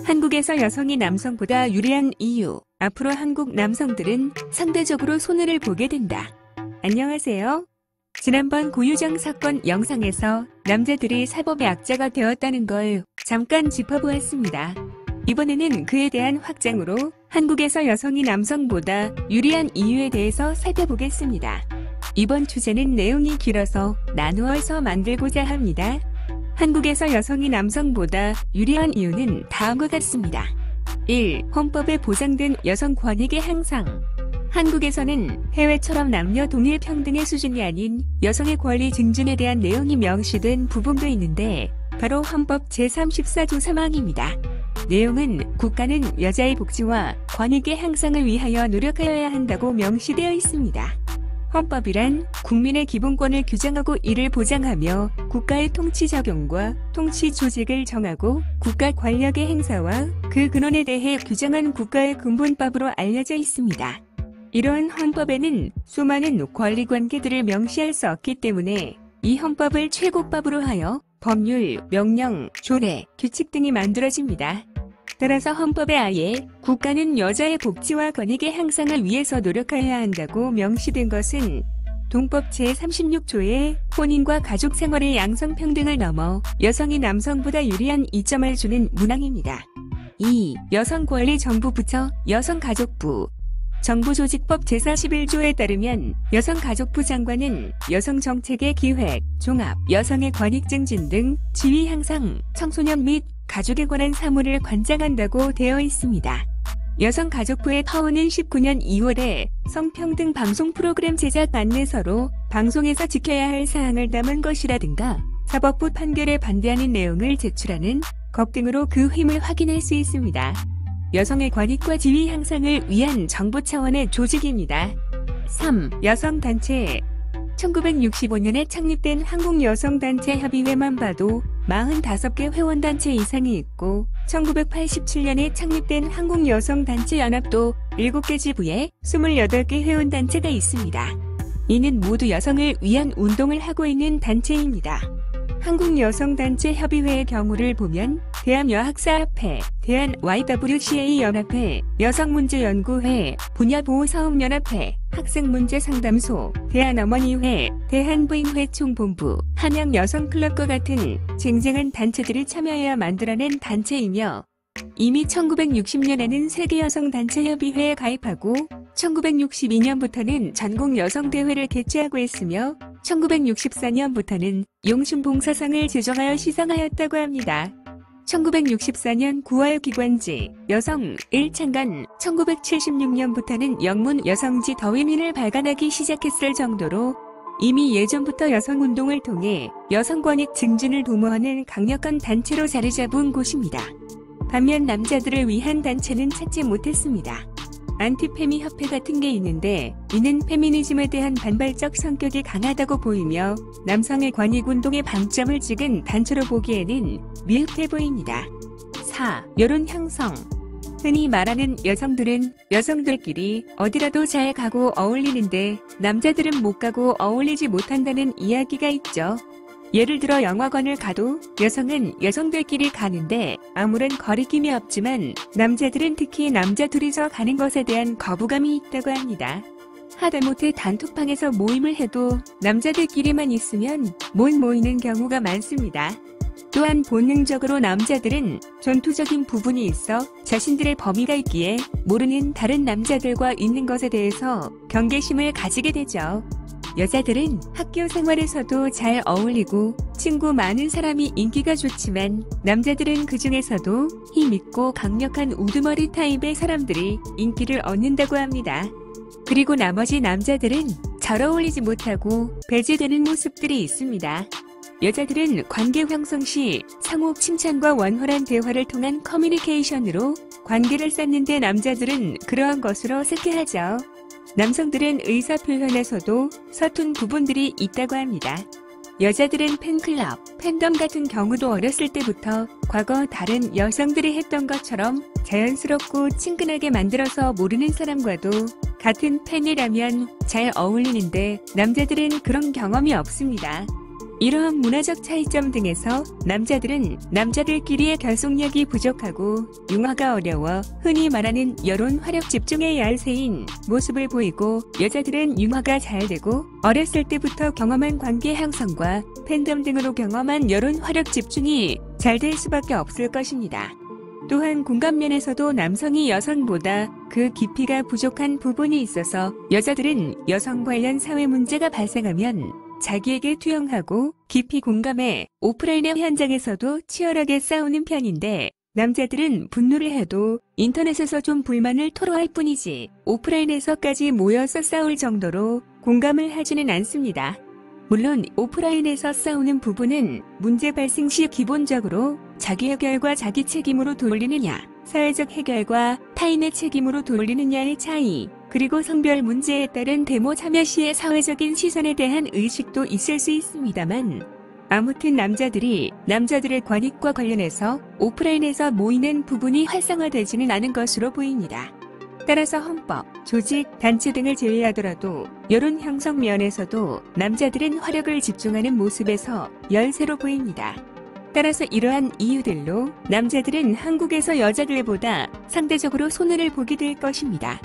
한국에서 여성이 남성보다 유리한 이유. 앞으로 한국 남성들은 상대적으로 손해를 보게 된다. 안녕하세요. 지난번 고유정 사건 영상에서 남자들이 사법의 악자가 되었다는 걸 잠깐 짚어보았습니다. 이번에는 그에 대한 확장으로 한국에서 여성이 남성보다 유리한 이유에 대해서 살펴보겠습니다. 이번 주제는 내용이 길어서 나누어서 만들고자 합니다. 한국에서 여성이 남성보다 유리한 이유는 다음과 같습니다. 1. 헌법에 보장된 여성 권익의 향상. 한국에서는 해외처럼 남녀 동일 평등의 수준이 아닌 여성의 권리 증진에 대한 내용이 명시된 부분도 있는데 바로 헌법 제34조 3항입니다. 내용은 국가는 여자의 복지와 권익의 향상을 위하여 노력하여야 한다고 명시되어 있습니다. 헌법이란 국민의 기본권을 규정하고 이를 보장하며 국가의 통치 적용과 통치 조직을 정하고 국가 권력의 행사와 그 근원에 대해 규정한 국가의 근본법으로 알려져 있습니다. 이러한 헌법에는 수많은 권리관계들을 명시할 수 없기 때문에 이 헌법을 최고법으로 하여 법률, 명령, 조례, 규칙 등이 만들어집니다. 따라서 헌법에 아예 국가는 여자의 복지와 권익의 향상을 위해서 노력해야 한다고 명시된 것은 동법 제36조의 혼인과 가족 생활의 양성평등을 넘어 여성이 남성보다 유리한 이점을 주는 문항입니다. 2. 여성권리정보부처 여성가족부. 정부조직법 제41조에 따르면 여성가족부 장관은 여성정책의 기획, 종합, 여성의 권익 증진 등 지위 향상, 청소년 및 가족에 관한 사무를 관장한다고 되어 있습니다. 여성가족부의 터우는 19년 2월에 성평등 방송 프로그램 제작 안내서로 방송에서 지켜야 할 사항을 담은 것이라든가 사법부 판결에 반대하는 내용을 제출하는 것 등으로 그 힘을 확인할 수 있습니다. 여성의 권익과 지위 향상을 위한 정부 차원의 조직입니다. 3. 여성단체. 1965년에 창립된 한국여성단체협의회만 봐도 45개 회원단체 이상이 있고 1987년에 창립된 한국여성단체연합도 7개 지부에 28개 회원단체가 있습니다. 이는 모두 여성을 위한 운동을 하고 있는 단체입니다. 한국여성단체협의회의 경우를 보면 대한여학사협회, 대한YWCA 연합회, 여성문제연구회, 분야보호사업연합회, 학생문제상담소, 대한어머니회, 대한부인회 총본부, 한양여성클럽과 같은 쟁쟁한 단체들이 참여하여 만들어낸 단체이며 이미 1960년에는 세계여성단체협의회에 가입하고 1962년부터는 전국여성대회를 개최하고 있으며 1964년부터는 용신봉사상을 제정하여 시상하였다고 합니다. 1964년 9월 기관지 여성 1창간 1976년부터는 영문 여성지 더위민을 발간하기 시작했을 정도로 이미 예전부터 여성운동을 통해 여성권익 증진을 도모하는 강력한 단체로 자리 잡은 곳입니다. 반면 남자들을 위한 단체는 찾지 못했습니다. 안티페미 협회 같은 게 있는데 이는 페미니즘에 대한 반발적 성격이 강하다고 보이며 남성의 권익운동에 방점을 찍은 단체로 보기에는 미흡해 보입니다. 4. 여론 형성. 흔히 말하는 여성들은 여성들끼리 어디라도 잘 가고 어울리는데 남자들은 못 가고 어울리지 못한다는 이야기가 있죠. 예를 들어 영화관을 가도 여성은 여성들끼리 가는데 아무런 거리낌이 없지만 남자들은 특히 남자 둘이서 가는 것에 대한 거부감이 있다고 합니다. 하다못해 단톡방에서 모임을 해도 남자들끼리만 있으면 못 모이는 경우가 많습니다. 또한 본능적으로 남자들은 전투적인 부분이 있어 자신들의 범위가 있기에 모르는 다른 남자들과 있는 것에 대해서 경계심을 가지게 되죠. 여자들은 학교 생활에서도 잘 어울리고 친구 많은 사람이 인기가 좋지만 남자들은 그 중에서도 힘있고 강력한 우두머리 타입의 사람들이 인기를 얻는다고 합니다. 그리고 나머지 남자들은 잘 어울리지 못하고 배제되는 모습들이 있습니다. 여자들은 관계 형성 시 상호 칭찬과 원활한 대화를 통한 커뮤니케이션으로 관계를 쌓는데 남자들은 그러한 것으로 색해하죠. 남성들은 의사표현에서도 서툰 부분들이 있다고 합니다. 여자들은 팬클럽, 팬덤 같은 경우도 어렸을 때부터 과거 다른 여성들이 했던 것처럼 자연스럽고 친근하게 만들어서 모르는 사람과도 같은 팬이라면 잘 어울리는데 남자들은 그런 경험이 없습니다. 이러한 문화적 차이점 등에서 남자들은 남자들끼리의 결속력이 부족하고 융화가 어려워 흔히 말하는 여론 화력 집중의 열세인 모습을 보이고, 여자들은 융화가 잘 되고 어렸을 때부터 경험한 관계 형성과 팬덤 등으로 경험한 여론 화력 집중이 잘 될 수밖에 없을 것입니다. 또한 공감면에서도 남성이 여성보다 그 깊이가 부족한 부분이 있어서 여자들은 여성 관련 사회 문제가 발생하면 자기에게 투영하고 깊이 공감해 오프라인의 현장에서도 치열하게 싸우는 편인데, 남자들은 분노를 해도 인터넷에서 좀 불만을 토로할 뿐이지 오프라인에서까지 모여서 싸울 정도로 공감을 하지는 않습니다. 물론 오프라인에서 싸우는 부분은 문제 발생 시 기본적으로 자기 해결과 자기 책임으로 돌리느냐, 사회적 해결과 타인의 책임으로 돌리느냐의 차이, 그리고 성별 문제에 따른 데모 참여 시의 사회적인 시선에 대한 의식도 있을 수 있습니다만, 아무튼 남자들이 남자들의 권익과 관련해서 오프라인에서 모이는 부분이 활성화되지는 않은 것으로 보입니다. 따라서 헌법, 조직, 단체 등을 제외하더라도 여론 형성 면에서도 남자들은 화력을 집중하는 모습에서 열세로 보입니다. 따라서 이러한 이유들로 남자들은 한국에서 여자들보다 상대적으로 손해를 보게 될 것입니다.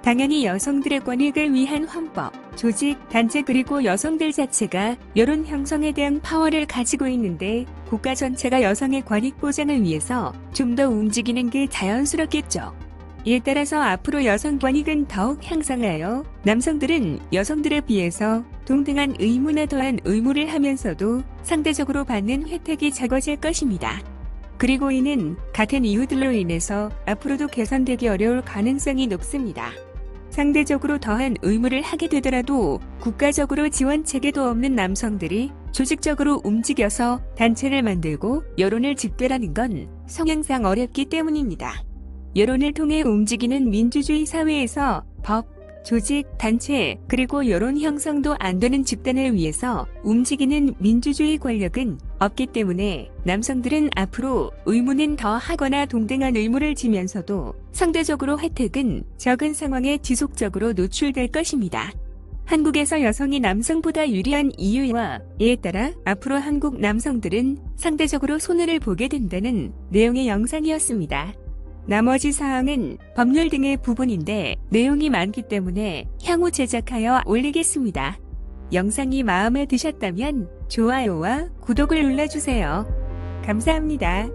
당연히 여성들의 권익을 위한 헌법, 조직, 단체 그리고 여성들 자체가 여론 형성에 대한 파워를 가지고 있는데, 국가 전체가 여성의 권익 보장을 위해서 좀 더 움직이는 게 자연스럽겠죠. 이에 따라서 앞으로 여성 권익은 더욱 향상하여 남성들은 여성들에 비해서 동등한 의무나 더한 의무를 하면서도 상대적으로 받는 혜택이 적어질 것입니다. 그리고 이는 같은 이유들로 인해서 앞으로도 개선되기 어려울 가능성이 높습니다. 상대적으로 더한 의무를 하게 되더라도 국가적으로 지원 체계도 없는 남성들이 조직적으로 움직여서 단체를 만들고 여론을 집결하는 건 성향상 어렵기 때문입니다. 여론을 통해 움직이는 민주주의 사회에서 법, 조직, 단체, 그리고 여론 형성도 안 되는 집단을 위해서 움직이는 민주주의 권력은 없기 때문에 남성들은 앞으로 의무는 더 하거나 동등한 의무를 지면서도 상대적으로 혜택은 적은 상황에 지속적으로 노출될 것입니다. 한국에서 여성이 남성보다 유리한 이유와 이에 따라 앞으로 한국 남성들은 상대적으로 손해를 보게 된다는 내용의 영상이었습니다. 나머지 사항은 법률 등의 부분인데 내용이 많기 때문에 향후 제작하여 올리겠습니다. 영상이 마음에 드셨다면 좋아요와 구독을 눌러주세요. 감사합니다.